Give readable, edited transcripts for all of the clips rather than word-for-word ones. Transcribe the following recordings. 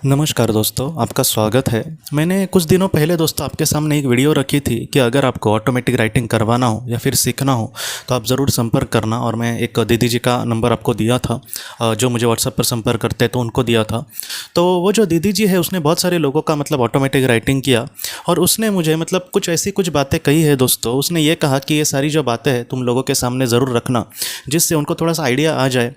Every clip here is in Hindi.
नमस्कार दोस्तों, आपका स्वागत है। मैंने कुछ दिनों पहले दोस्तों आपके सामने एक वीडियो रखी थी कि अगर आपको ऑटोमेटिक राइटिंग करवाना हो या फिर सीखना हो तो आप ज़रूर संपर्क करना। और मैं एक दीदी जी का नंबर आपको दिया था, जो मुझे व्हाट्सएप पर संपर्क करते हैं, तो उनको दिया था। तो वो जो दीदी जी है उसने बहुत सारे लोगों का मतलब ऑटोमेटिक राइटिंग किया और उसने मुझे मतलब कुछ बातें कही है दोस्तों। उसने ये कहा कि ये सारी जो बातें हैं तुम लोगों के सामने ज़रूर रखना, जिससे उनको थोड़ा सा आइडिया आ जाए।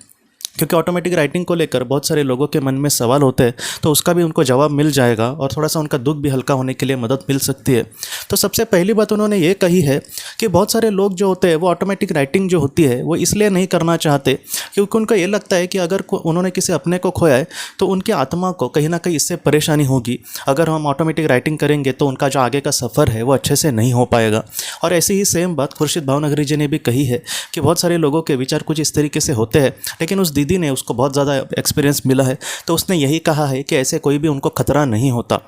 क्योंकि ऑटोमेटिक राइटिंग को लेकर बहुत सारे लोगों के मन में सवाल होते हैं, तो उसका भी उनको जवाब मिल जाएगा और थोड़ा सा उनका दुख भी हल्का होने के लिए मदद मिल सकती है। तो सबसे पहली बात उन्होंने ये कही है कि बहुत सारे लोग जो होते हैं वो ऑटोमेटिक राइटिंग जो होती है वो इसलिए नहीं करना चाहते क्योंकि उनको ये लगता है कि अगर उन्होंने किसी अपने को खोया है तो उनकी आत्मा को कहीं ना कहीं इससे परेशानी होगी। अगर हम ऑटोमेटिक राइटिंग करेंगे तो उनका जो आगे का सफ़र है वो अच्छे से नहीं हो पाएगा। और ऐसी ही सेम बात खुर्शीद भावनगरी जी ने भी कही है कि बहुत सारे लोगों के विचार कुछ इस तरीके से होते हैं, लेकिन उस दीदी ने उसको बहुत ज़्यादा एक्सपीरियंस मिला है, तो उसने यही कहा है कि ऐसे कोई भी उनको खतरा नहीं होता।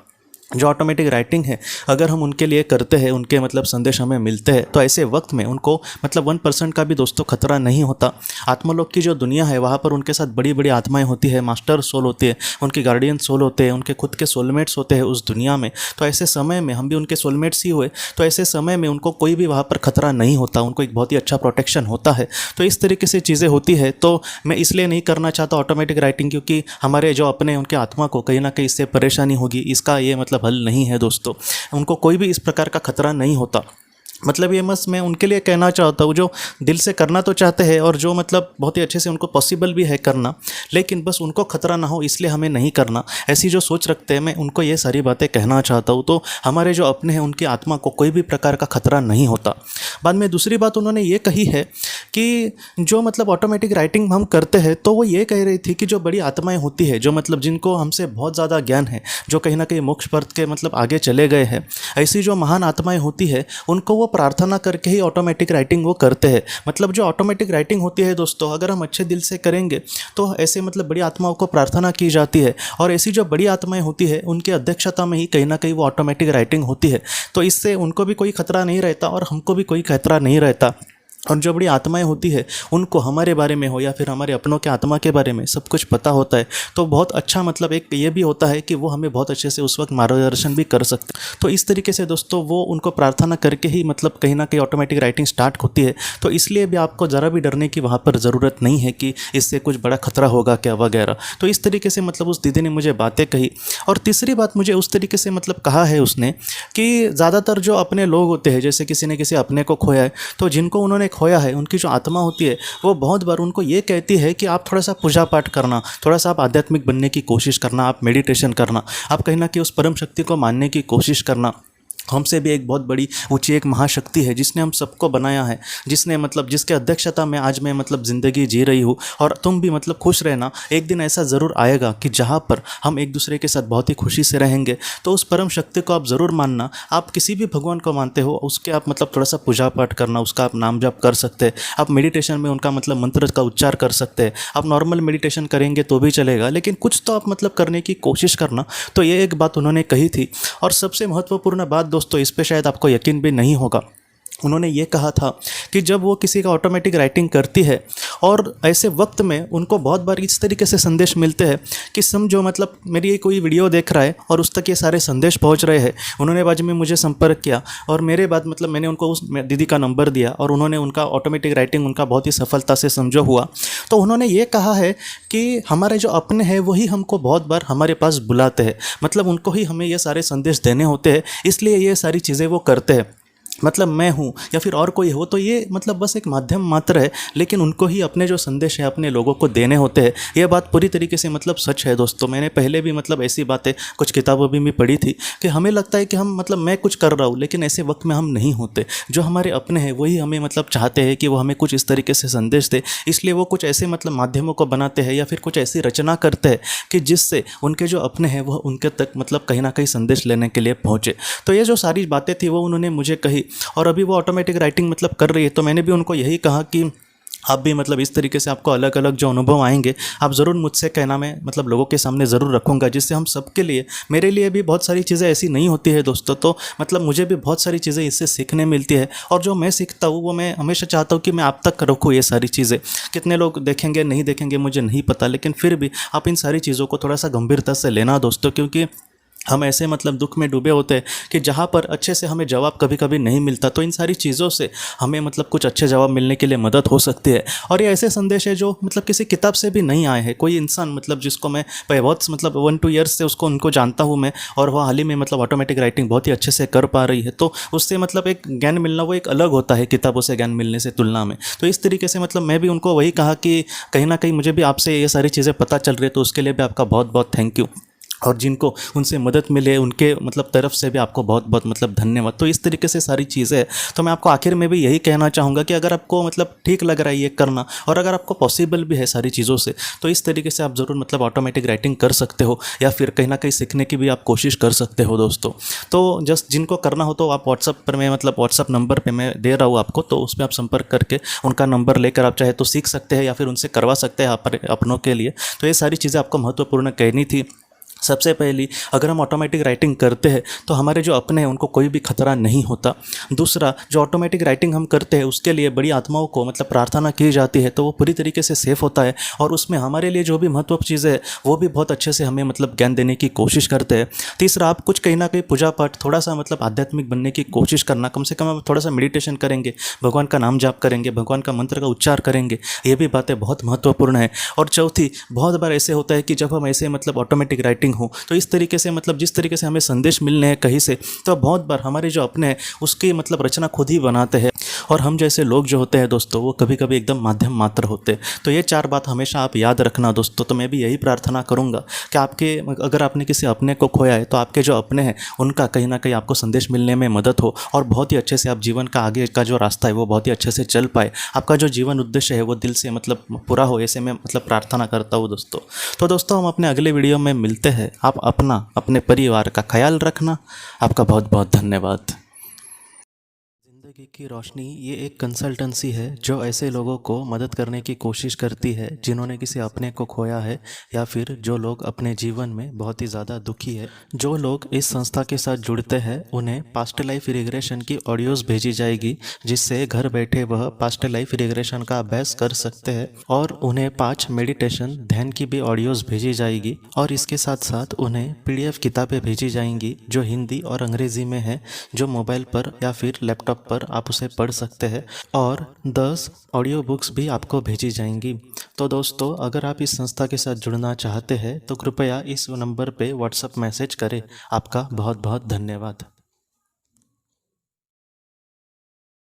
जो ऑटोमेटिक राइटिंग है अगर हम उनके लिए करते हैं, उनके मतलब संदेश हमें मिलते हैं, तो ऐसे वक्त में उनको मतलब 1% का भी दोस्तों खतरा नहीं होता। आत्मलोक की जो दुनिया है वहाँ पर उनके साथ बड़ी बड़ी आत्माएं होती है, मास्टर सोल होती है, उनके गार्डियन सोल होते हैं, उनके खुद के सोलमेट्स होते हैं उस दुनिया में। तो ऐसे समय में हम भी उनके सोलमेट्स ही हुए, तो ऐसे समय में उनको कोई भी वहाँ पर खतरा नहीं होता, उनको एक बहुत ही अच्छा प्रोटेक्शन होता है। तो इस तरीके से चीज़ें होती है। तो मैं इसलिए नहीं करना चाहता ऑटोमेटिक राइटिंग क्योंकि हमारे जो अपने उनके आत्मा को कहीं ना कहीं इससे परेशानी होगी, इसका ये मतलब हल नहीं है दोस्तों। उनको कोई भी इस प्रकार का खतरा नहीं होता। मतलब ये बस मैं उनके लिए कहना चाहता हूँ जो दिल से करना तो चाहते हैं और जो मतलब बहुत ही अच्छे से उनको पॉसिबल भी है करना, लेकिन बस उनको खतरा ना हो इसलिए हमें नहीं करना, ऐसी जो सोच रखते हैं, मैं उनको ये सारी बातें कहना चाहता हूँ। तो हमारे जो अपने हैं उनकी आत्मा को कोई भी प्रकार का खतरा नहीं होता। बाद में दूसरी बात उन्होंने ये कही है कि जो मतलब ऑटोमेटिक राइटिंग हम करते हैं, तो वो ये कह रही थी कि जो बड़ी आत्माएं होती है, जो मतलब जिनको हमसे बहुत ज़्यादा ज्ञान है, जो कहीं ना कहीं मोक्ष पथ के मतलब आगे चले गए हैं, ऐसी जो महान आत्माएं होती है उनको वो प्रार्थना करके ही ऑटोमेटिक राइटिंग वो करते हैं। मतलब जो ऑटोमेटिक राइटिंग होती है दोस्तों, अगर हम अच्छे दिल से करेंगे तो ऐसे मतलब बड़ी आत्माओं को प्रार्थना की जाती है, और ऐसी जो बड़ी आत्माएं होती है उनकी अध्यक्षता में ही कहीं ना कहीं वो ऑटोमेटिक राइटिंग होती है। तो इससे उनको भी कोई खतरा नहीं रहता और हमको भी कोई खतरा नहीं रहता। और जो बड़ी आत्माएं होती है उनको हमारे बारे में हो या फिर हमारे अपनों के आत्मा के बारे में सब कुछ पता होता है, तो बहुत अच्छा मतलब एक ये भी होता है कि वो हमें बहुत अच्छे से उस वक्त मार्गदर्शन भी कर सकते हैं। तो इस तरीके से दोस्तों वो उनको प्रार्थना करके ही मतलब कहीं ना कहीं ऑटोमेटिक राइटिंग स्टार्ट होती है। तो इसलिए भी आपको ज़रा भी डरने की वहाँ पर ज़रूरत नहीं है कि इससे कुछ बड़ा खतरा होगा क्या वगैरह। तो इस तरीके से मतलब उस दीदी ने मुझे बातें कही। और तीसरी बात मुझे उस तरीके से मतलब कहा है उसने कि ज़्यादातर जो अपने लोग होते हैं, जैसे किसी ने किसी अपने को खोया है, तो जिनको उन्होंने खोया है उनकी जो आत्मा होती है वो बहुत बार उनको ये कहती है कि आप थोड़ा सा पूजा पाठ करना, थोड़ा सा आप आध्यात्मिक बनने की कोशिश करना, आप मेडिटेशन करना, आप कहीं ना कहीं उस परम शक्ति को मानने की कोशिश करना। हमसे भी एक बहुत बड़ी ऊंची एक महाशक्ति है जिसने हम सबको बनाया है, जिसने मतलब जिसके अध्यक्षता में आज मैं मतलब ज़िंदगी जी रही हूँ। और तुम भी मतलब खुश रहना, एक दिन ऐसा ज़रूर आएगा कि जहाँ पर हम एक दूसरे के साथ बहुत ही खुशी से रहेंगे। तो उस परम शक्ति को आप ज़रूर मानना। आप किसी भी भगवान को मानते हो उसके आप मतलब थोड़ा सा पूजा पाठ करना, उसका आप नाम जप कर सकते हैं, आप मेडिटेशन में उनका मतलब मंत्र का उच्चार कर सकते हैं। आप नॉर्मल मेडिटेशन करेंगे तो भी चलेगा, लेकिन कुछ तो आप मतलब करने की कोशिश करना। तो ये एक बात उन्होंने कही थी। और सबसे महत्वपूर्ण बात दोस्तों, इस पे शायद आपको यकीन भी नहीं होगा, उन्होंने ये कहा था कि जब वो किसी का ऑटोमेटिक राइटिंग करती है और ऐसे वक्त में उनको बहुत बार इस तरीके से संदेश मिलते हैं कि समझो मतलब मेरी ये कोई वीडियो देख रहा है और उस तक ये सारे संदेश पहुंच रहे हैं। उन्होंने बाद में मुझे संपर्क किया और मेरे बाद मतलब मैंने उनको उस दीदी का नंबर दिया और उन्होंने उनका ऑटोमेटिक राइटिंग उनका बहुत ही सफलता से समझो हुआ। तो उन्होंने ये कहा है कि हमारे जो अपने हैं वही हमको बहुत बार हमारे पास बुलाते हैं, मतलब उनको ही हमें ये सारे संदेश देने होते हैं, इसलिए ये सारी चीज़ें वो करते हैं। मतलब मैं हूँ या फिर और कोई हो तो ये मतलब बस एक माध्यम मात्र है, लेकिन उनको ही अपने जो संदेश है अपने लोगों को देने होते हैं। ये बात पूरी तरीके से मतलब सच है दोस्तों। मैंने पहले भी मतलब ऐसी बातें कुछ किताबों में भी पढ़ी थी कि हमें लगता है कि हम मतलब मैं कुछ कर रहा हूँ, लेकिन ऐसे वक्त में हम नहीं होते। जो हमारे अपने हैं वही हमें मतलब चाहते हैं कि वो हमें कुछ इस तरीके से संदेश दे, इसलिए वो कुछ ऐसे मतलब माध्यमों को बनाते हैं या फिर कुछ ऐसी रचना करते हैं कि जिससे उनके जो अपने हैं वह उनके तक मतलब कहीं ना कहीं संदेश लेने के लिए पहुँचे। तो ये जो सारी बातें थी वो उन्होंने मुझे कही। और अभी वो ऑटोमेटिक राइटिंग मतलब कर रही है, तो मैंने भी उनको यही कहा कि आप भी मतलब इस तरीके से आपको अलग अलग जो अनुभव आएंगे आप ज़रूर मुझसे कहना, मैं मतलब लोगों के सामने ज़रूर रखूँगा, जिससे हम सबके लिए, मेरे लिए भी बहुत सारी चीज़ें ऐसी नहीं होती है दोस्तों, तो मतलब मुझे भी बहुत सारी चीज़ें इससे सीखने मिलती है। और जो मैं सीखता हूँ वो मैं हमेशा चाहता हूँ कि मैं आप तक रखूँ ये सारी चीज़ें। कितने लोग देखेंगे नहीं देखेंगे मुझे नहीं पता, लेकिन फिर भी आप इन सारी चीज़ों को थोड़ा सा गंभीरता से लेना दोस्तों, क्योंकि हम ऐसे मतलब दुख में डूबे होते हैं कि जहाँ पर अच्छे से हमें जवाब कभी कभी नहीं मिलता, तो इन सारी चीज़ों से हमें मतलब कुछ अच्छे जवाब मिलने के लिए मदद हो सकती है। और ये ऐसे संदेश है जो मतलब किसी किताब से भी नहीं आए हैं। कोई इंसान मतलब जिसको मैं बहुत मतलब 1-2 ईयर्स से उसको उनको जानता हूँ मैं, और वह हाल ही में मतलब ऑटोमेटिक राइटिंग बहुत ही अच्छे से कर पा रही है, तो उससे मतलब एक ज्ञान मिलना वो एक अलग होता है किताबों से ज्ञान मिलने से तुलना में। तो इस तरीके से मतलब मैं भी उनको वही कहा कि कहीं ना कहीं मुझे भी आपसे ये सारी चीज़ें पता चल रही है, तो उसके लिए भी आपका बहुत बहुत थैंक यू। और जिनको उनसे मदद मिले उनके मतलब तरफ से भी आपको बहुत बहुत मतलब धन्यवाद। तो इस तरीके से सारी चीज़ें हैं। तो मैं आपको आखिर में भी यही कहना चाहूँगा कि अगर आपको मतलब ठीक लग रहा है ये करना, और अगर आपको पॉसिबल भी है सारी चीज़ों से, तो इस तरीके से आप ज़रूर मतलब ऑटोमेटिक राइटिंग कर सकते हो, या फिर कहीं ना कहीं सीखने की भी आप कोशिश कर सकते हो दोस्तों। तो जस्ट जिनको करना हो तो आप व्हाट्सअप पर, मैं मतलब व्हाट्सअप नंबर पर मैं दे रहा हूँ आपको, तो उस पर आप संपर्क करके उनका नंबर लेकर आप चाहे तो सीख सकते हैं, या फिर उनसे करवा सकते हैं अपनों के लिए। तो ये सारी चीज़ें आपको महत्वपूर्ण कहनी थी। सबसे पहली, अगर हम ऑटोमेटिक राइटिंग करते हैं तो हमारे जो अपने हैं उनको कोई भी खतरा नहीं होता। दूसरा, जो ऑटोमेटिक राइटिंग हम करते हैं उसके लिए बड़ी आत्माओं को मतलब प्रार्थना की जाती है, तो वो पूरी तरीके से सेफ होता है, और उसमें हमारे लिए जो भी महत्वपूर्ण चीज़ें है वो भी बहुत अच्छे से हमें मतलब ज्ञान देने की कोशिश करते हैं। तीसरा, आप कुछ कहीं ना कहीं पूजा पाठ, थोड़ा सा मतलब आध्यात्मिक बनने की कोशिश करना, कम से कम आप थोड़ा सा मेडिटेशन करेंगे, भगवान का नाम जाप करेंगे, भगवान का मंत्र का उच्चार करेंगे, ये भी बातें बहुत महत्वपूर्ण है। और चौथी, बहुत बार ऐसे होता है कि जब हम ऐसे मतलब ऑटोमेटिक राइटिंग हो, तो इस तरीके से मतलब जिस तरीके से हमें संदेश मिलने हैं कहीं से, तो बहुत बार हमारे जो अपने हैं उसकी मतलब रचना खुद ही बनाते हैं, और हम जैसे लोग जो होते हैं दोस्तों वो कभी कभी एकदम माध्यम मात्र होते हैं। तो ये 4 बात हमेशा आप याद रखना दोस्तों। तो मैं भी यही प्रार्थना करूंगा कि आपके, अगर आपने किसी अपने को खोया है तो आपके जो अपने हैं उनका कहीं ना कहीं आपको संदेश मिलने में मदद हो, और बहुत ही अच्छे से आप जीवन का आगे का जो रास्ता है वो बहुत ही अच्छे से चल पाए, आपका जो जीवन उद्देश्य है वो दिल से मतलब पूरा हो, ऐसे मैं मतलब प्रार्थना करता हूँ दोस्तों। तो दोस्तों हम अपने अगले वीडियो में मिलते हैं। आप अपने परिवार का ख्याल रखना। आपका बहुत बहुत धन्यवाद। ज़िंदगी की रोशनी ये एक कंसल्टेंसी है जो ऐसे लोगों को मदद करने की कोशिश करती है जिन्होंने किसी अपने को खोया है, या फिर जो लोग अपने जीवन में बहुत ही ज़्यादा दुखी है। जो लोग इस संस्था के साथ जुड़ते हैं उन्हें पास्ट लाइफ रिग्रेशन की ऑडियोज़ भेजी जाएगी, जिससे घर बैठे वह पास्ट लाइफ रिग्रेशन का अभ्यास कर सकते हैं, और उन्हें 5 मेडिटेशन ध्यान की भी ऑडियोज़ भेजी जाएगी। और इसके साथ साथ उन्हें PDF किताबें भेजी जाएंगी जो हिंदी और अंग्रेज़ी में है, जो मोबाइल पर या फिर लैपटॉप पर आप उसे पढ़ सकते हैं, और 10 ऑडियो बुक्स भी आपको भेजी जाएंगी। तो दोस्तों अगर आप इस संस्था के साथ जुड़ना चाहते हैं तो कृपया इस नंबर पे व्हाट्सएप मैसेज करें। आपका बहुत बहुत धन्यवाद।